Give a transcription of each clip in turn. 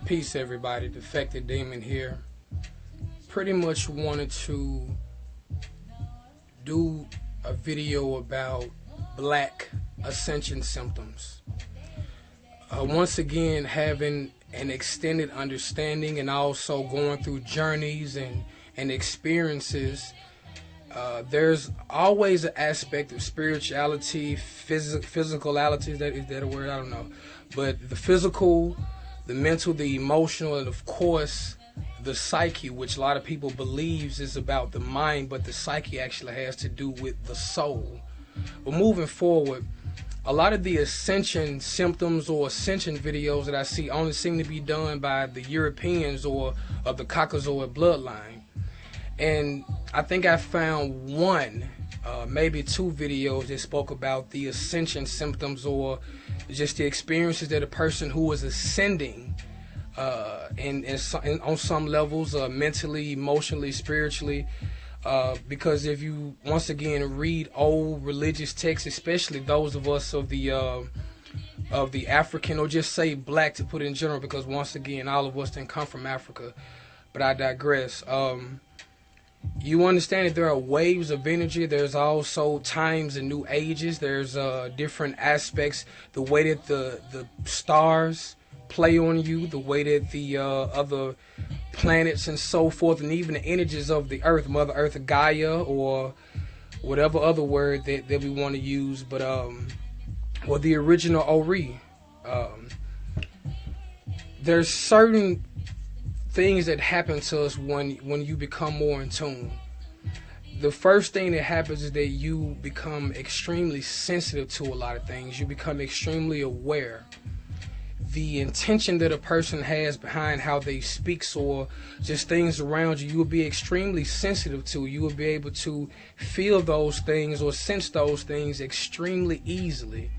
Peace, everybody. Defected Demon here. Pretty much wanted to do a video about black ascension symptoms. Once again, having an extended understanding and also going through journeys and experiences, there's always an aspect of spirituality, physicality, is that a word? I don't know. But the physical, the mental, the emotional, and of course the psyche, which a lot of people believes is about the mind, but the psyche actually has to do with the soul. But moving forward, a lot of the ascension symptoms or ascension videos that I see only seem to be done by the Europeans or of the Caucasoid bloodline. And I think I found one, maybe two videos that spoke about the ascension symptoms or just the experiences that a person who is ascending on some levels, mentally, emotionally, spiritually. Because if you once again read old religious texts, especially those of us of the African, or just say black to put it in general, because once again all of us didn't come from Africa, but I digress. You understand that there are waves of energy. There's also times and new ages. There's different aspects, the way that the stars play on you, the way that the other planets and so forth, and even the energies of the earth, Mother Earth, Gaia, or whatever other word that we want to use, but or the original Ori. There's certain things that happen to us when you become more in tune. The first thing that happens is that you become extremely sensitive to a lot of things. You become extremely aware. The intention that a person has behind how they speak or just things around you, you will be extremely sensitive to. You will be able to feel those things or sense those things extremely easily.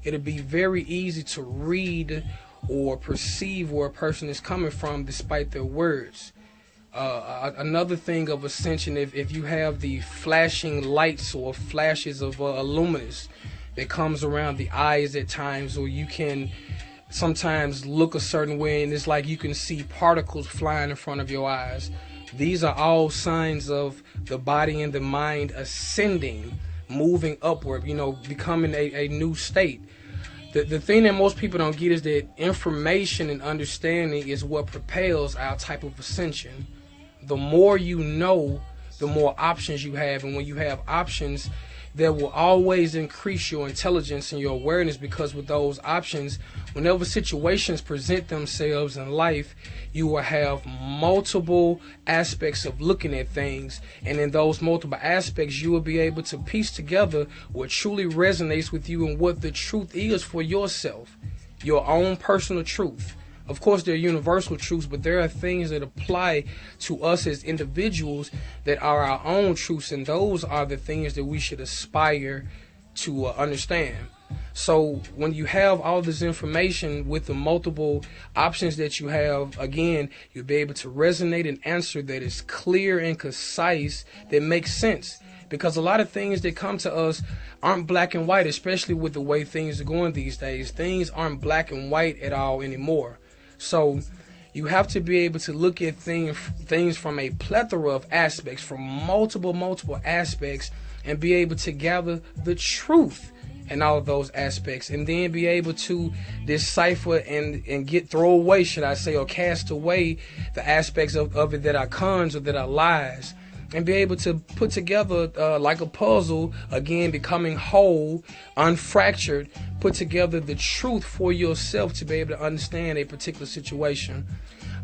It'll be very easy to read or perceive where a person is coming from despite their words. Another thing of ascension, if you have the flashing lights or flashes of luminous that comes around the eyes at times, or you can sometimes look a certain way and it's like you can see particles flying in front of your eyes. These are all signs of the body and the mind ascending, moving upward, becoming a new state. The thing that most people don't get is that information and understanding is what propels our type of ascension. The more you know, the more options you have, and when you have options, that will always increase your intelligence and your awareness, because with those options, whenever situations present themselves in life, you will have multiple aspects of looking at things, and in those multiple aspects you will be able to piece together what truly resonates with you and what the truth is for yourself, your own personal truth. Of course, there are universal truths, but there are things that apply to us as individuals that are our own truths, and those are the things that we should aspire to understand. So when you have all this information with the multiple options that you have, again, you'll be able to resonate an answer that is clear and concise, that makes sense. Because a lot of things that come to us aren't black and white, especially with the way things are going these days. Things aren't black and white at all anymore. So you have to be able to look at things from a plethora of aspects, from multiple aspects, and be able to gather the truth in all of those aspects, and then be able to decipher and throw away, should I say, or cast away the aspects of it that are cons or that are lies, and be able to put together like a puzzle, again, becoming whole, unfractured, put together the truth for yourself to be able to understand a particular situation.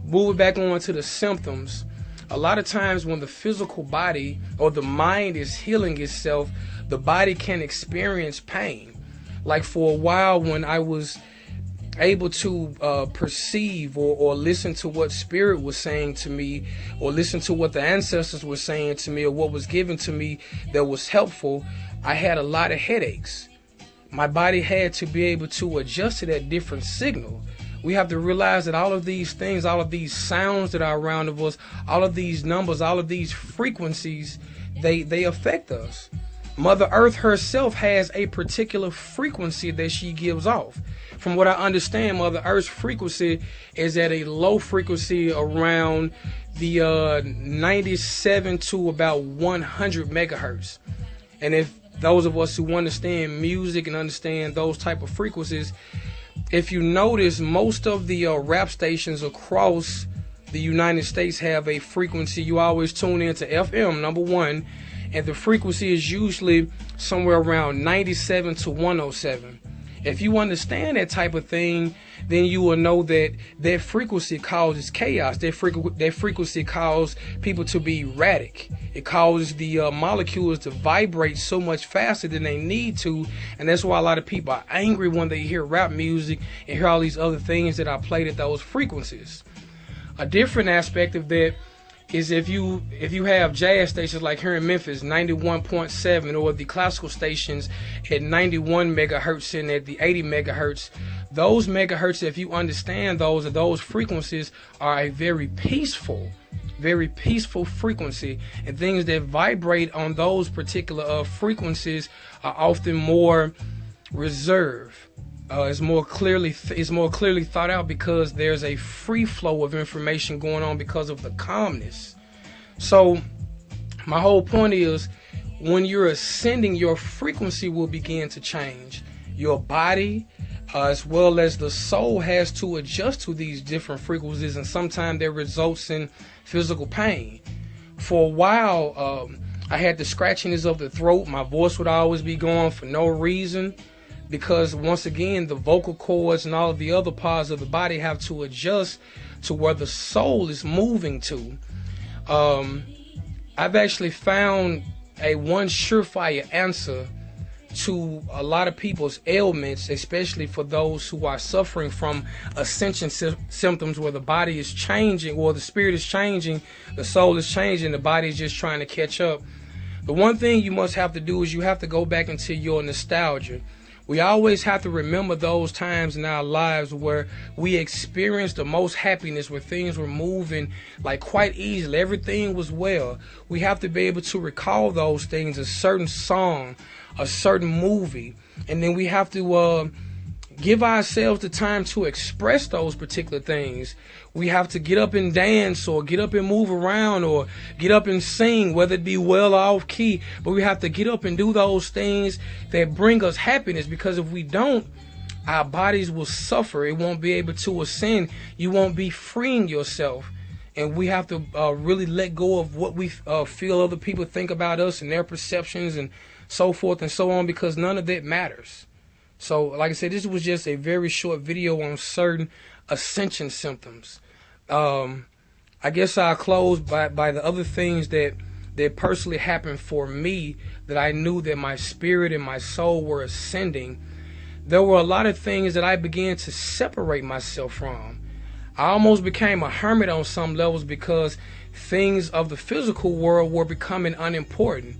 Moving back on to the symptoms, a lot of times when the physical body or the mind is healing itself, the body can experience pain. Like for a while when I was able to perceive or listen to what spirit was saying to me, or listen to what the ancestors were saying to me, or what was given to me that was helpful, I had a lot of headaches. My body had to be able to adjust to that different signal. We have to realize that all of these things, all of these sounds that are around of us, all of these numbers, all of these frequencies, they affect us. Mother Earth herself has a particular frequency that she gives off. From what I understand, Mother Earth's frequency is at a low frequency around the 97 to about 100 megahertz. And if those of us who understand music and understand those type of frequencies, if you notice, most of the rap stations across the United States have a frequency. You always tune into FM, number one, and the frequency is usually somewhere around 97 to 107. If you understand that type of thing, then you will know that that frequency causes chaos. That frequency causes people to be erratic. It causes the molecules to vibrate so much faster than they need to, and that's why a lot of people are angry when they hear rap music and hear all these other things that are played at those frequencies. A different aspect of that is if you have jazz stations like here in Memphis, 91.7, or the classical stations at 91 megahertz and at the 80 megahertz, those megahertz, if you understand those frequencies, are a very peaceful frequency, and things that vibrate on those particular frequencies are often more reserved. It's more clearly thought out because there's a free flow of information going on because of the calmness. So my whole point is, when you're ascending, your frequency will begin to change. Your body, as well as the soul, has to adjust to these different frequencies, and sometimes that results in physical pain. For a while, I had the scratchiness of the throat. My voice would always be going for no reason, because once again, the vocal cords and all of the other parts of the body have to adjust to where the soul is moving to. I've actually found one surefire answer to a lot of people's ailments, especially for those who are suffering from ascension symptoms, where the body is changing, or the spirit is changing, the soul is changing, the body is just trying to catch up. The one thing you must have to do is you have to go back into your nostalgia. We always have to remember those times in our lives where we experienced the most happiness, where things were moving like quite easily. Everything was well. We have to be able to recall those things, a certain song, a certain movie, and then we have to give ourselves the time to express those particular things. We have to get up and dance, or get up and move around, or get up and sing, whether it be well or off key. But we have to get up and do those things that bring us happiness, because if we don't, our bodies will suffer. It won't be able to ascend. You won't be freeing yourself. And we have to really let go of what we feel other people think about us and their perceptions and so forth and so on, because none of that matters. So, like I said, this was just a very short video on certain ascension symptoms. I guess I'll close by the other things that personally happened for me, that I knew that my spirit and my soul were ascending. There were a lot of things that I began to separate myself from. I almost became a hermit on some levels, because things of the physical world were becoming unimportant.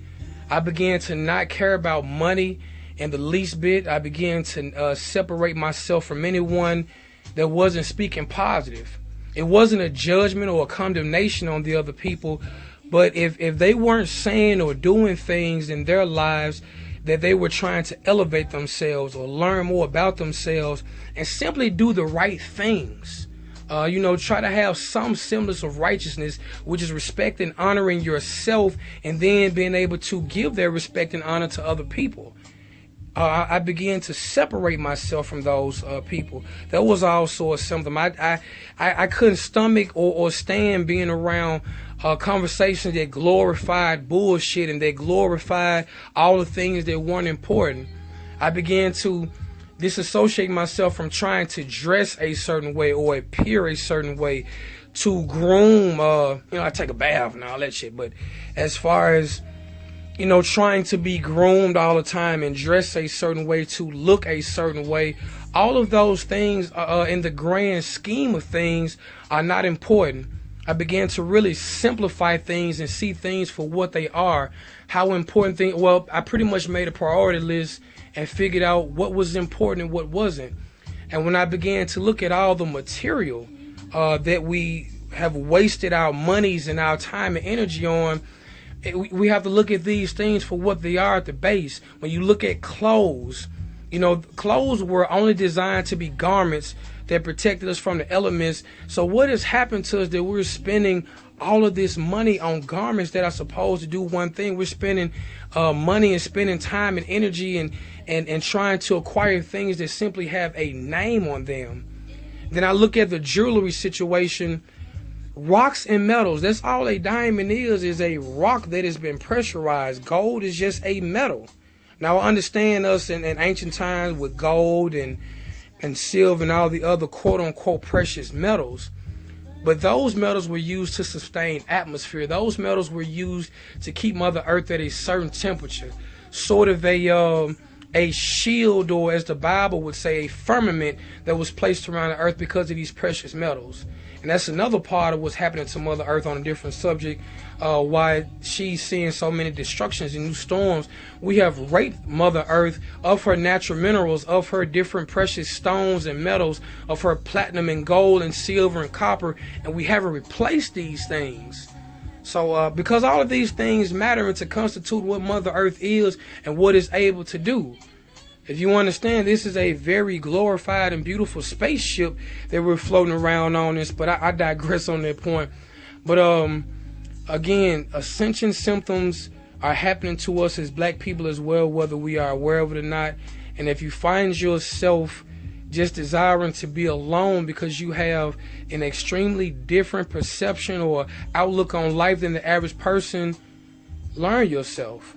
I began to not care about money in the least bit. I began to separate myself from anyone that wasn't speaking positive. It wasn't a judgment or a condemnation on the other people, but if they weren't saying or doing things in their lives that they were trying to elevate themselves or learn more about themselves and simply do the right things, try to have some semblance of righteousness, which is respect and honoring yourself, and then being able to give their respect and honor to other people. I began to separate myself from those people. That was also a symptom. I couldn't stomach or stand being around conversations that glorified bullshit and that glorified all the things that weren't important. I began to disassociate myself from trying to dress a certain way or appear a certain way, to groom. I take a bath and all that shit, but as far as trying to be groomed all the time and dress a certain way, to look a certain way, all of those things in the grand scheme of things are not important. I began to really simplify things and see things for what they are. How important things, well, I pretty much made a priority list and figured out what was important and what wasn't. And when I began to look at all the material that we have wasted our monies and our time and energy on, We have to look at these things for what they are at the base. When you look at clothes, you know, clothes were only designed to be garments that protected us from the elements. So what has happened to us that we're spending all of this money on garments that are supposed to do one thing? We're spending money and spending time and energy and trying to acquire things that simply have a name on them. Then I look at the jewelry situation. Rocks and metals, that's all a diamond is a rock that has been pressurized. Gold is just a metal. Now I understand us in ancient times with gold and silver and all the other quote-unquote precious metals. But those metals were used to sustain atmosphere. Those metals were used to keep Mother Earth at a certain temperature. Sort of a shield, or as the Bible would say, a firmament that was placed around the earth because of these precious metals. And that's another part of what's happening to Mother Earth on a different subject, why she's seeing so many destructions and new storms. We have raped Mother Earth of her natural minerals, of her different precious stones and metals, of her platinum and gold and silver and copper, and we haven't replaced these things. So because all of these things matter and to constitute what Mother Earth is and what it's able to do. If you understand, this is a very glorified and beautiful spaceship that we're floating around on this, but I digress on that point. But again, ascension symptoms are happening to us as black people as well, whether we are aware of it or not. And if you find yourself just desiring to be alone because you have an extremely different perception or outlook on life than the average person, learn yourself.